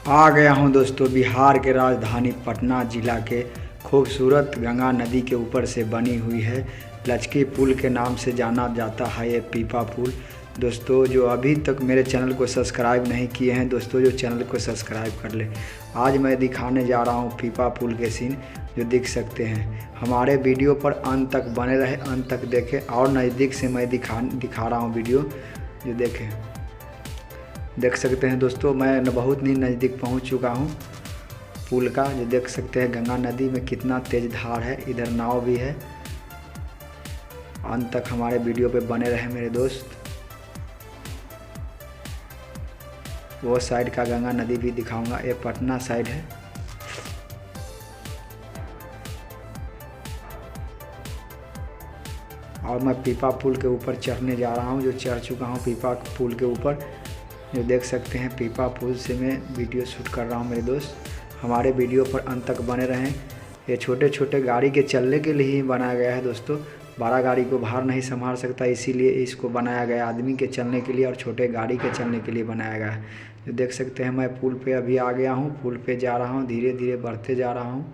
आ गया हूं दोस्तों बिहार के राजधानी पटना ज़िला के खूबसूरत गंगा नदी के ऊपर से बनी हुई है लचकी पुल के नाम से जाना जाता है ये पीपा पुल। दोस्तों जो अभी तक मेरे चैनल को सब्सक्राइब नहीं किए हैं दोस्तों जो चैनल को सब्सक्राइब कर ले। आज मैं दिखाने जा रहा हूँ पीपा पुल के सीन जो दिख सकते हैं। हमारे वीडियो पर अंत तक बने रहे, अंत तक देखें और नज़दीक से मैं दिखा रहा हूँ वीडियो जो देखें। देख सकते हैं दोस्तों मैं बहुत ही नज़दीक पहुंच चुका हूं पुल का। जो देख सकते हैं गंगा नदी में कितना तेज़ धार है, इधर नाव भी है। अंत तक हमारे वीडियो पे बने रहे मेरे दोस्त। वो साइड का गंगा नदी भी दिखाऊंगा, ये पटना साइड है। और मैं पीपा पुल के ऊपर चढ़ने जा रहा हूँ, जो चढ़ चुका हूँ पीपा पुल के ऊपर। जो देख सकते हैं पीपा पुल से मैं वीडियो शूट कर रहा हूं मेरे दोस्त। हमारे वीडियो पर अंत तक बने रहें। ये छोटे छोटे गाड़ी के चलने के लिए ही बनाया गया है दोस्तों। बड़ा गाड़ी को भार नहीं संभाल सकता, इसीलिए इसको बनाया गया आदमी के चलने के लिए और छोटे गाड़ी के चलने के लिए बनाया गया है। जो देख सकते हैं मैं पुल पे अभी आ गया हूँ, पुल पे जा रहा हूँ, धीरे धीरे बढ़ते जा रहा हूँ।